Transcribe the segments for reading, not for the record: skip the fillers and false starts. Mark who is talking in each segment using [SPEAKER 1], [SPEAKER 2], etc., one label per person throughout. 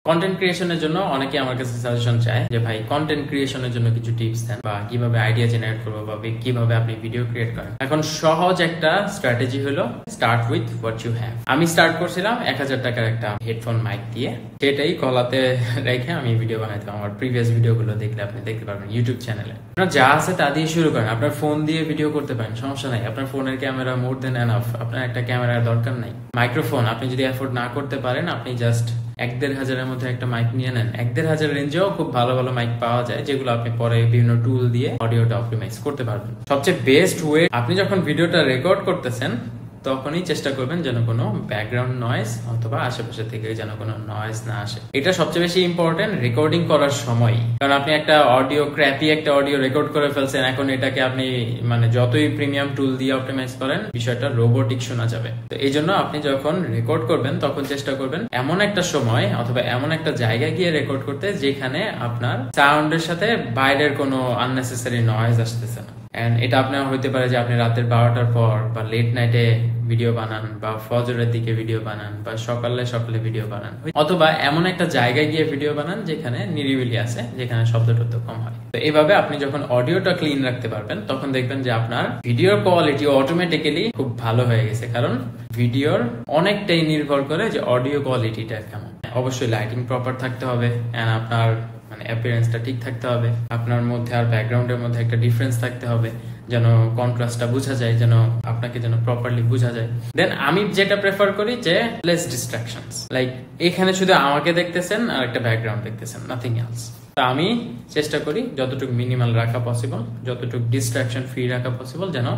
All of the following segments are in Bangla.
[SPEAKER 1] কন্টেন্ট ক্রিয়েশনের জন্য অনেকে আমার কাছে সাজেশন চায় যে ভাই কন্টেন্ট ক্রিয়েশনের জন্য কিছু টিপস দেন বা কিভাবে আইডিয়া জেনারেট করবো বা কিভাবে আপনি ভিডিও ক্রিয়েট করেন। এখন সহজ একটা স্ট্র্যাটেজি হলো start with what you have. আমি স্টার্ট করছিলাম 1000 টাকার একটা হেডফোন মাইক দিয়ে, সেটাই গলাতে রেখে আমি ভিডিও বানাইতাম। আমার প্রিভিয়াস ভিডিওগুলো দেখলে আপনি দেখতে পারবেন ইউটিউব চ্যানেলে। আপনার যা আছে তা দিয়ে শুরু করেন। আপনার ফোন দিয়ে ভিডিও করতে পারেন, সমস্যা নাই। আপনার ফোনের ক্যামেরা মোর দেন এনাফ, আপনার একটা ক্যামেরার দরকার নাই। মাইক্রোফোন আপনি যদি এফোর্ড না করতে পারেন, আপনি জাস্ট 1-1.5 হাজারের মধ্যে একটা মাইক নিয়ে নেন। 1-1.5 হাজার রেঞ্জেও খুব ভালো ভালো মাইক পাওয়া যায়, যেগুলো আপনি পরে বিভিন্ন টুল দিয়ে অডিওটা অপটিমাইজ করতে পারবেন। সবচেয়ে বেস্ট ওয়ে, আপনি যখন ভিডিওটা রেকর্ড করতেছেন তখনই চেষ্টা করবেন যেন কোনো ব্যাকগ্রাউন্ড নয়েজ অথবা আশেপাশে থেকে যেন কোনো নয়েজ না আসে। এটা সবচেয়ে বেশি ইম্পর্টেন্ট রেকর্ডিং করার সময়। কারণ আপনি একটা ক্র্যাপি একটা অডিও রেকর্ড করে ফেলছেন, এখন এটাকে আপনি যতই প্রিমিয়াম টুল দিয়ে অপটিমাইজ করেন, বিষয়টা রোবোটিক শোনা যাবে। তো এই জন্য আপনি যখন রেকর্ড করবেন তখন চেষ্টা করবেন এমন একটা সময় অথবা এমন একটা জায়গায় গিয়ে রেকর্ড করতে যেখানে আপনার সাউন্ডের সাথে বাইরের কোনো আননেসেসারি নয়েজ আসতেছে না। এটা আপনার হইতে পারে যে আপনি রাতের 12টার পর বা লেট নাইটে ভিডিও বানান, বা ফজরের দিকে ভিডিও বানান, বা সকালে ভিডিও বানান, অথবা এমন একটা জায়গায় গিয়ে ভিডিও বানান যেখানে নিরিবিলি আছে, যেখানে শব্দ টব্দ কম হয়। তো এইভাবে আপনি যখন অডিওটা ক্লিন রাখতে পারবেন তখন দেখবেন যে আপনার ভিডিওর কোয়ালিটি অটোমেটিক্যালি খুব ভালো হয়ে গেছে। কারণ ভিডিওর অনেকটাই নির্ভর করে যে অডিও কোয়ালিটিটা কেমন। অবশ্যই লাইটিং প্রপার থাকতে হবে, আপনার অ্যাপিয়ারেন্সটা ঠিক থাকতে হবে, আপনার মধ্যে আর ব্যাকগ্রাউন্ডের মধ্যে একটা ডিফারেন্স থাকতে হবে, যেন কন্ট্রাস্টটা বোঝা যায়, যেন আপনাকে যেন প্রপারলি বোঝা যায়। দেন আমি যেটা প্রেফার করি যে লেস ডিস্ট্রাকশনস, লাইক এখানে শুধু আমাকে দেখতেছেন আর একটা ব্যাকগ্রাউন্ড দেখতেছেন, নাথিং এলস। তা আমি চেষ্টা করি যতটুকু মিনিমাল রাখা পসিবল, যতটুকু ডিস্ট্রাকশন ফ্রি রাখা পসিবল, যেন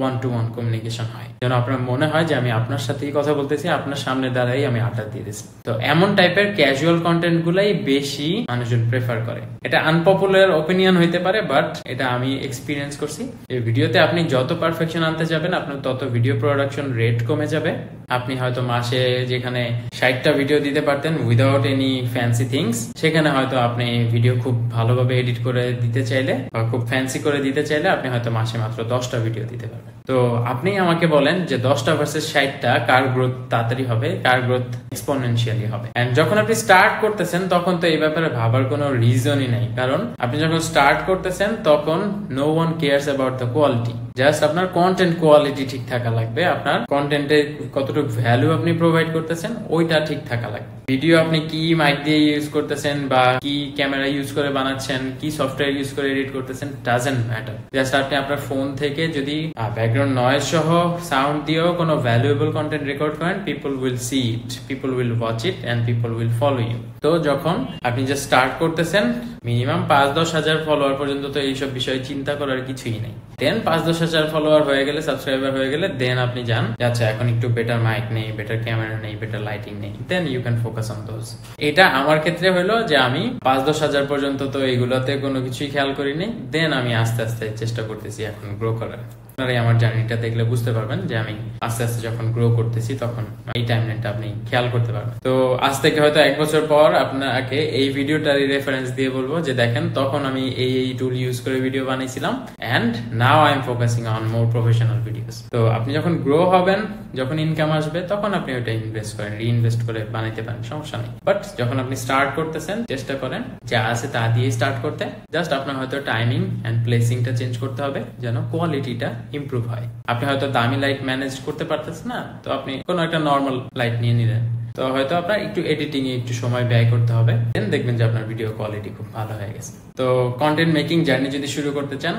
[SPEAKER 1] 1-to-1 কমিউনিকেশন হয়, যেন আপনার মনে হয় যে আমি আপনার সাথেই কথা বলতেছি, আপনার সামনে দাঁড়াই আমি আড্ডা দিয়ে দিচ্ছি। তো এমন টাইপের ক্যাজুয়াল কন্টেন্ট গুলাই বেশি মানুষজন প্রেফার করে। এটা আনপপুলার ওপিনিয়ন হইতে পারে, বাট এটা আমি এক্সপিরিয়েন্স করছি। এই ভিডিওতে আপনি যত পারফেকশন আনতে যাবেন, আপনার তত ভিডিও প্রোডাকশন রেট কমে যাবে। আপনি হয়তো মাসে যেখানে 60টা ভিডিও দিতে পারতেন উইদাউট এনি ফ্যান্সি থিংস, সেখানে হয়তো আপনি ভিডিও খুব ভালোভাবে এডিট করে দিতে চাইলে বা খুব ফ্যান্সি করে দিতে চাইলে আপনি হয়তো মাসে মাত্র 10টা ভিডিও দিতে পারবেন। তো আপনি আমাকে বলেন যে 10টা ভার্সেস 60টা কার গ্রোথ তাড়াতাড়ি হবে, কার গ্রোথ এক্সপোনেনশিয়ালি হবে। এন্ড যখন আপনি স্টার্ট করতেছেন তখন তো এই ব্যাপারে ভাবার কোনো রিজনই নাই, কারণ আপনি যখন স্টার্ট করতেছেন তখন no one cares about the quality. Just আপনার কন্টেন্ট কোয়ালিটি ঠিক থাকা লাগবে, আপনার কন্টেন্টে কতটুকু ভ্যালু আপনি প্রোভাইড করতেছেন ওইটা ঠিক থাকা লাগবে। ভিডিও আপনি কি মাইক দিয়ে ইউজ করতেছেন বা কি ক্যামেরা ইউজ করে বানাচ্ছেন, কি সফটওয়্যার ইউজ করে এডিট করতেছেন, ডাজন্ট ম্যাটার। জাস্ট আপনি আপনার ফোন থেকে যদি ব্যাকগ্রাউন্ড নয়েজ সহ সাউন্ড দিয়েও কোনো ভ্যালুয়েবল কন্টেন্ট রেকর্ড করেন, people will see it, people will watch it and people will follow you. তো যখন আপনি জাস্ট স্টার্ট করতেছেন, মিনিমাম 5-10 হাজার ফলোয়ার পর্যন্ত তো এইসব বিষয়ে চিন্তা করার কিছুই নেই। দেন 5-10 হাজার ফলোয়ার হয়ে গেলে, সাবস্ক্রাইবার হয়ে গেলে, দেন আপনি যান আচ্ছা এখন একটু বেটার মাইক নেই, বেটার ক্যামেরা নেই, বেটার লাইটিং নেই, then you can focus on those. এটা আমার ক্ষেত্রে হলো যে আমি 5-10 হাজার পর্যন্ত তো এগুলোতে কোনো কিছুই খেয়াল করিনি। দেন আমি আস্তে আস্তে চেষ্টা করতেছি এখন গ্রো করার। আপনারা আমার জার্নিটা দেখলে বুঝতে পারবেন যে আমি আস্তে আস্তে যখন গ্রো করতেছি তখন এই টাইমলাইনটা আপনি খেয়াল করতে পারবেন। তো আজ থেকে হয়তো 1 বছর পর আপনাকে এই ভিডিওটারই রেফারেন্স দিয়ে বলবো যে দেখেন তখন আমি এই টুল ইউজ করে ভিডিও বানাইছিলাম, and now I am focusing on more professional videos. তো আপনি যখন গ্রো হবেন, যখন ইনকাম আসবে, তখন আপনি ওইটা ইনভেস্ট করেন, রিইনভেস্ট করে বানাইতে পারেন, সমস্যা নেই। বাট যখন আপনি স্টার্ট করতেছেন চেষ্টা করেন যা আছে তা দিয়ে স্টার্ট করতে। জাস্ট আপনার হয়তো টাইমিং এন্ড প্লেসিংটা চেঞ্জ করতে হবে যেন কোয়ালিটিটা ইমপ্রুভ হয়। আপনি হয়তো দামি লাইট ম্যানেজ করতে পারতেছেন না, তো আপনি কোনো একটা নর্মাল লাইট নিয়ে নিলেন, তো হয়তো আপনার একটু এডিটিং এ একটু সময় ব্যয় করতে হবে, দেন দেখবেন যে আপনার ভিডিও কোয়ালিটি খুব ভালো হয়ে গেছে। তো কন্টেন্ট মেকিং জার্নি যদি শুরু করতে চান,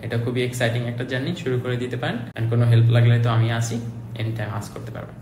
[SPEAKER 1] এটা খুবই এক্সাইটিং একটা জার্নি, শুরু করে দিতে পারেন। এন্ড কোনো হেল্প লাগলে তো আমি আসি, এনি টাইম আস্ক করতে পারবেন।